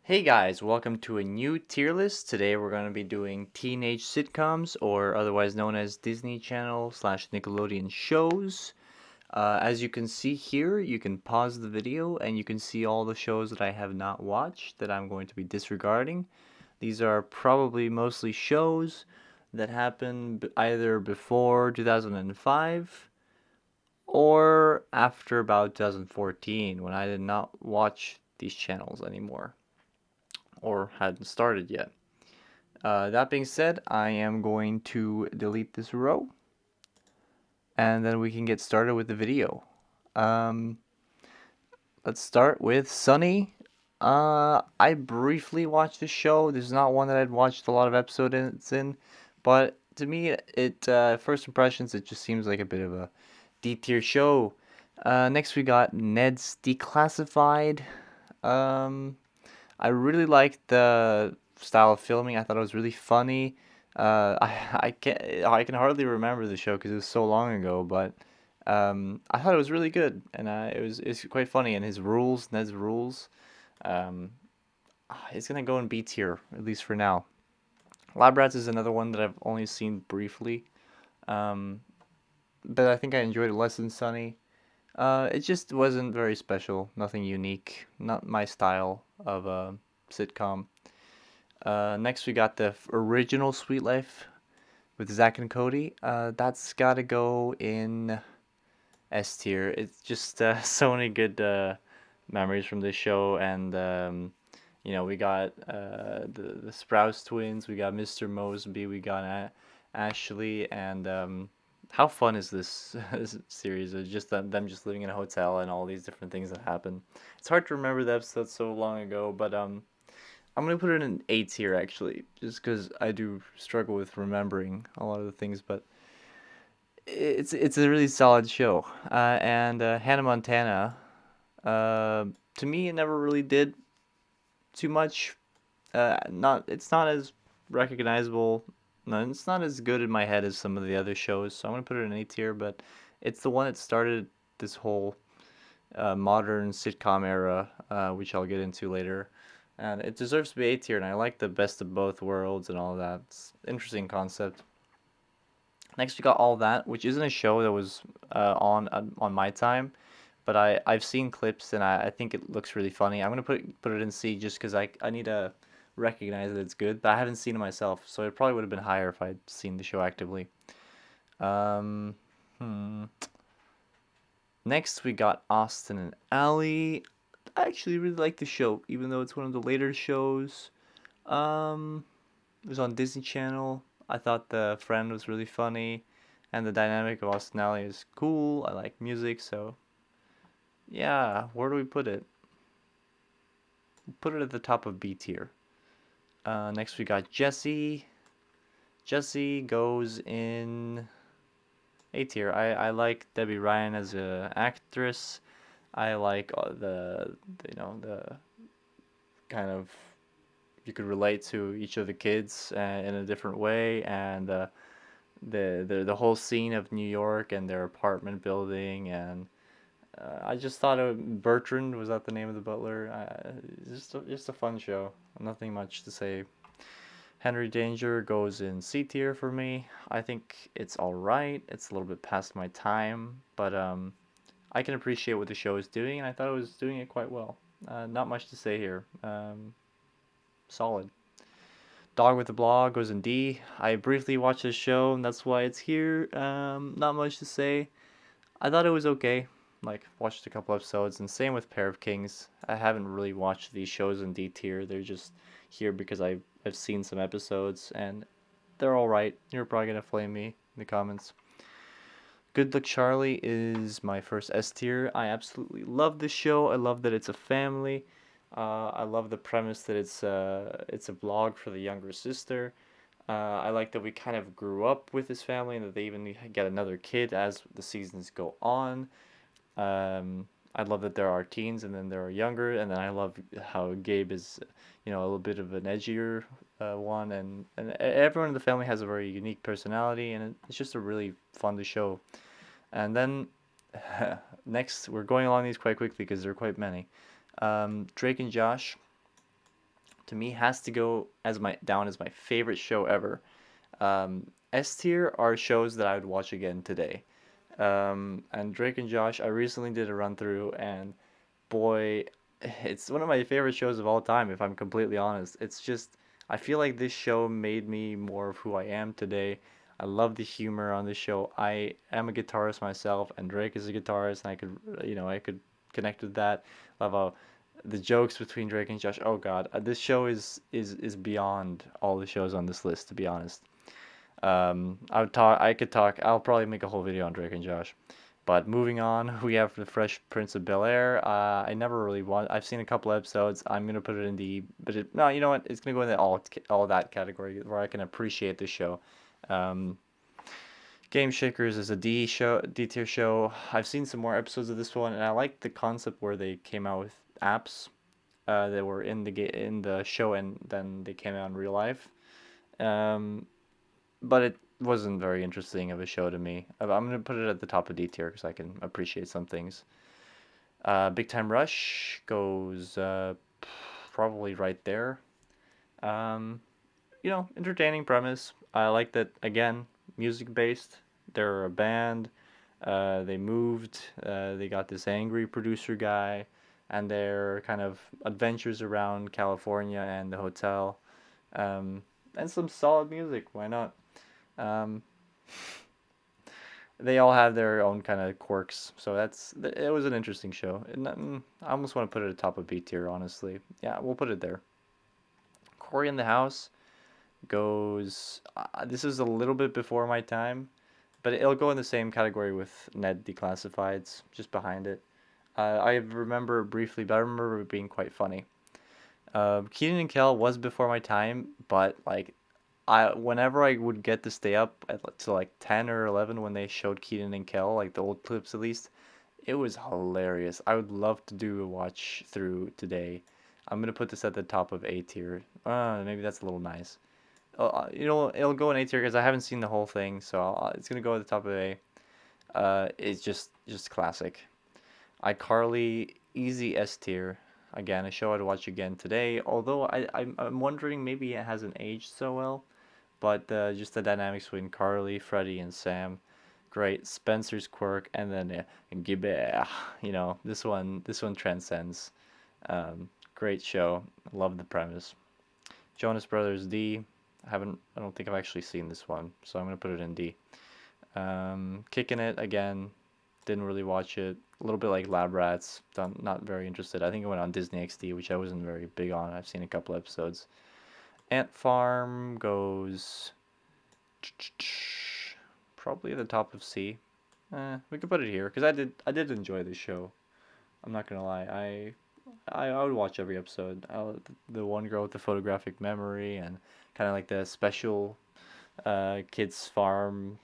Hey guys, welcome to a new tier list. Today we're going to be doing teenage sitcoms, or otherwise known as Disney Channel slash Nickelodeon shows. As you can see here, you can pause the video and you can see all the shows that I have not watched that I'm going to be disregarding. These are probably mostly shows that happened either before 2005 or after about 2014 when I did not watch these channels anymore or hadn't started yet. That being said, I am going to delete this row and then we can get started with the video. Um, let's start with Sunny. I briefly watched the show. This is not one that I'd watched a lot of episodes in, but to me, first impressions, it just seems like a bit of a D tier show. Next, we got Ned's Declassified. Um, I really liked the style of filming. I thought it was really funny. I can hardly remember the show because it was so long ago, but I thought it was really good, and it's quite funny. And his rules, Ned's rules, um, it's gonna go in B tier at least for now. Lab Rats is another one that I've only seen briefly, um, but I think I enjoyed it less than Sunny. It just wasn't very special, nothing unique, not my style of a sitcom. Next, we got the original Sweet Life with Zack and Cody. That's got to go in S tier. It's just so many good memories from this show, and we got the Sprouse twins, we got Mr. Mosby, we got Ashley, and how fun is this, this series? It's just them just living in a hotel and all these different things that happen. It's hard to remember the episode so long ago, but I'm gonna put it in A tier actually, just because I do struggle with remembering a lot of the things, but it's a really solid show. And Hannah Montana, uh, to me, it never really did too much. Not It's not as recognizable. No, it's not as good in my head as some of the other shows, so I'm gonna put it in A tier. But it's the one that started this whole modern sitcom era, which I'll get into later. And it deserves to be A tier, and I like the best of both worlds and all that. It's an interesting concept. Next, we got All That, which isn't a show that was on my time, but I've seen clips and I think it looks really funny. I'm gonna put it in C just because I need to recognize that it's good, but I haven't seen it myself, so it probably would have been higher if I'd seen the show actively. Um, hmm. Next, we got Austin and Ally. I actually really like the show, even though it's one of the later shows. Um, it was on Disney Channel. I thought the friend was really funny, and the dynamic of Austin and Ally is cool. I like music, so yeah. Where do we put it? Put it at the top of B tier. Next, we got Jessie. Jessie goes in A tier. I like Debbie Ryan as a actress. I like the kind of you could relate to each of the kids in a different way, and the whole scene of New York and their apartment building, and I just thought Bertrand, was that the name of the butler? Just a fun show. Nothing much to say. Henry Danger goes in C tier for me. I think it's all right. It's a little bit past my time, but I can appreciate what the show is doing, and I thought it was doing it quite well. Not much to say here. Solid. Dog with the Blog goes in D. I briefly watched this show, and that's why it's here. Not much to say. I thought it was okay. Like, watched a couple episodes, and same with Pair of Kings. I haven't really watched these shows in D tier. They're just here because I've seen some episodes, and they're all right. You're probably gonna flame me in the comments. Good Luck Charlie is my first S tier. I absolutely love this show. I love that it's a family. I love the premise that it's a vlog for the younger sister. I like that we kind of grew up with this family and that they even get another kid as the seasons go on. I love that there are teens and then there are younger, and then I love how Gabe is, a little bit of an edgier one, and everyone in the family has a very unique personality, and it's just a really fun to show. And then next, we're going along these quite quickly because there are quite many. Drake and Josh. to me has to go as my down as my favorite show ever. S tier are shows that I would watch again today. And Drake and Josh, I recently did a run through, and boy, it's one of my favorite shows of all time, if I'm completely honest. It's just, I feel like this show made me more of who I am today. I love the humor on this show. I am a guitarist myself, and Drake is a guitarist, and I could connect with that. Love how the jokes between Drake and Josh. Oh God, this show is beyond all the shows on this list, to be honest. I could talk. I'll probably make a whole video on Drake and Josh. But moving on, we have the Fresh Prince of Bel Air. I never really want. I've seen a couple episodes. I'm gonna put it in the. No, you know what? It's gonna go in the all that category where I can appreciate the show. Um, Game Shakers is a D tier show. I've seen some more episodes of this one, and I like the concept where they came out with apps that were in the show, and then they came out in real life. Um, but it wasn't very interesting of a show to me. I'm gonna put it at the top of D tier because I can appreciate some things. Big Time Rush goes probably right there. Um, Entertaining premise. I like that again, music based. They're a band. They moved. They got this angry producer guy, and their kind of adventures around California and the hotel. Um, and some solid music. Why not? Um, they all have their own kind of quirks. So it was an interesting show. I almost want to put it at top of B tier, honestly. Yeah, we'll put it there. Cory in the House goes. This is a little bit before my time, but it'll go in the same category with Ned Declassifieds, just behind it. I remember briefly, but I remember it being quite funny. Kenan and Kel was before my time, but like whenever I would get to stay up to like 10 or 11 when they showed Kenan and Kel, like the old clips at least, it was hilarious. I would love to do a watch through today. I'm gonna put this at the top of A tier. Maybe that's a little nice. It'll go in A tier because I haven't seen the whole thing, so it's gonna go at the top of A. It's just classic. iCarly, easy S tier. Again, a show I'd watch again today. Although I'm wondering maybe it hasn't aged so well, but just the dynamics between Carly, Freddie, and Sam, great. Spencer's quirk, and then Gibber. This one transcends. Great show. Love the premise. Jonas Brothers D. I don't think I've actually seen this one, so I'm gonna put it in D. Kicking It again. Didn't really watch it. A little bit like Lab Rats. Not very interested. I think it went on Disney XD, which I wasn't very big on. I've seen a couple episodes. Ant Farm goes probably at the top of C. We could put it here because I did enjoy this show. I'm not gonna lie. I would watch every episode. The one girl with the photographic memory and kind of like the special kids farm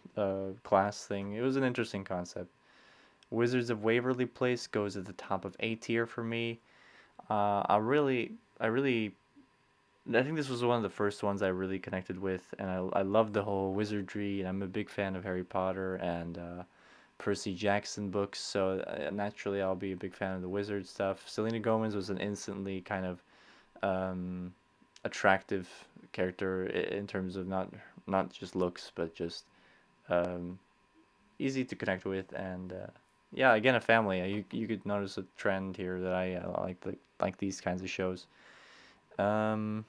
class thing. It was an interesting concept. Wizards of Waverly Place goes at the top of A tier for me. I think this was one of the first ones I really connected with, and I love the whole wizardry, and I'm a big fan of Harry Potter and Percy Jackson books, so naturally I'll be a big fan of the wizard stuff. Selena Gomez was an instantly kind of um, attractive character in terms of not just looks, but just um, easy to connect with, and yeah, again a family. You could notice a trend here that I like these kinds of shows. Um,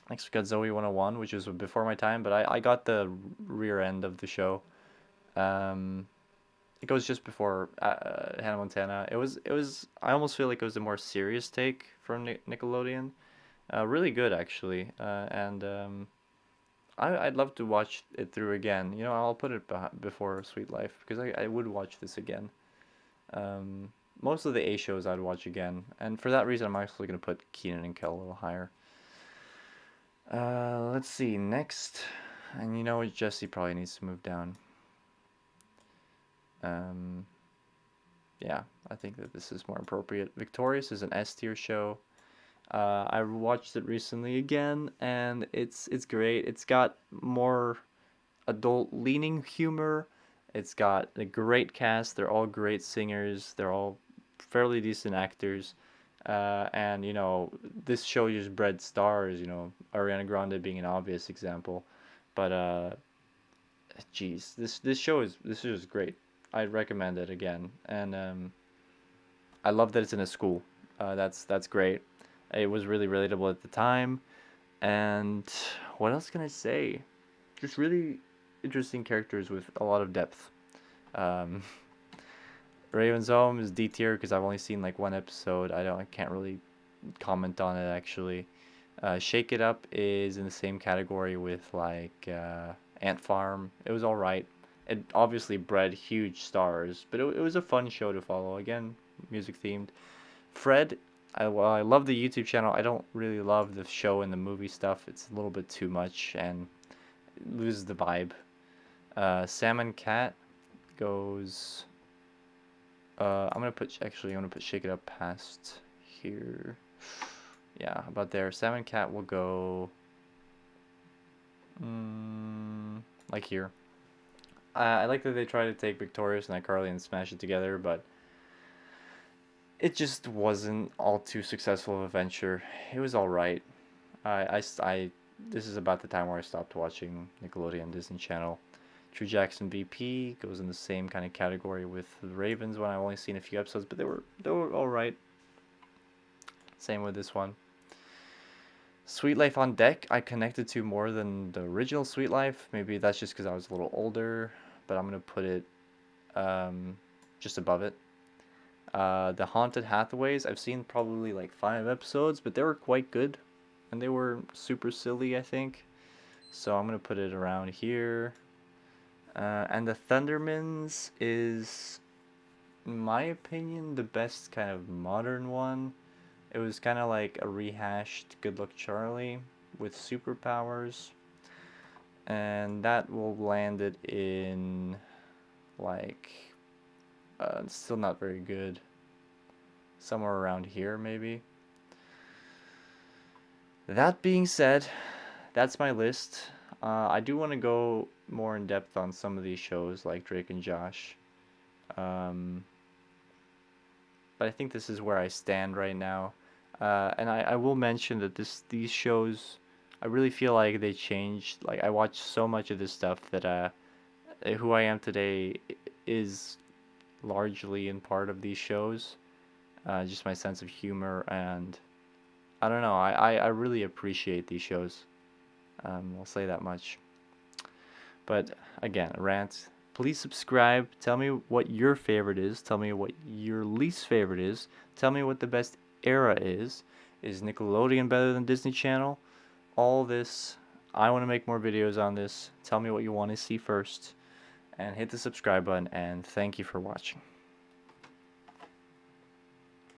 Next we got Zoey 101, which is before my time, but I got the rear end of the show. Um, it goes just before Hannah Montana. It was I almost feel like it was a more serious take from Nickelodeon. Really good actually, and I'd love to watch it through again. I'll put it before Sweet Life because I would watch this again. Um, Most of the A shows I'd watch again, and for that reason, I'm actually gonna put Kenan and Kel a little higher. Let's see next, and Jessie probably needs to move down. Um, yeah, I think that this is more appropriate. Victorious is an S tier show. I watched it recently again, and it's great. It's got more adult leaning humor. It's got a great cast. They're all great singers. They're all fairly decent actors. And you know, this show just bred stars. You know, Ariana Grande being an obvious example, but geez, this show is great. I'd recommend it again, and I love that it's in a school. That's great. It was really relatable at the time, and what else can I say? Just really interesting characters with a lot of depth. Um, Raven's Home is D tier because I've only seen like one episode. I can't really comment on it actually. Shake It Up is in the same category with like Ant Farm. It was all right. It obviously bred huge stars, but it was a fun show to follow. Again, music themed. Fred, well, I love the YouTube channel. I don't really love the show and the movie stuff. It's a little bit too much and it loses the vibe. Sam and Cat goes. I'm gonna put Shake It Up past here. Yeah, about there. Sam and Cat will go. Like here. I like that they try to take Victorious and iCarly and smash it together, but it just wasn't all too successful of a venture. It was all right. This is about the time where I stopped watching Nickelodeon Disney Channel. True Jackson VP goes in the same kind of category with the Ravens when I've only seen a few episodes, but they were all right. Same with this one. Sweet Life on Deck, I connected to more than the original Sweet Life. Maybe that's just because I was a little older, but I'm gonna put it just above it. The Haunted Hathaways, I've seen probably like 5 episodes, but they were quite good, and they were super silly, I think. So I'm gonna put it around here. And the Thundermins is, in my opinion, the best kind of modern one. It was kind of like a rehashed Good Luck Charlie with superpowers. And that will land it in, like, still not very good. Somewhere around here, maybe. That being said, that's my list. I do want to go more in depth on some of these shows, like Drake and Josh. Um, but I think this is where I stand right now. And I will mention that these shows, I really feel like they changed. Like I watched so much of this stuff that who I am today is largely in part of these shows. Just my sense of humor and I don't know. I really appreciate these shows. I'll say that much. But again, rant. Please subscribe. Tell me what your favorite is. Tell me what your least favorite is. Tell me what the best era is. Is Nickelodeon better than Disney Channel? All this. I want to make more videos on this. Tell me what you want to see first. And hit the subscribe button. And thank you for watching.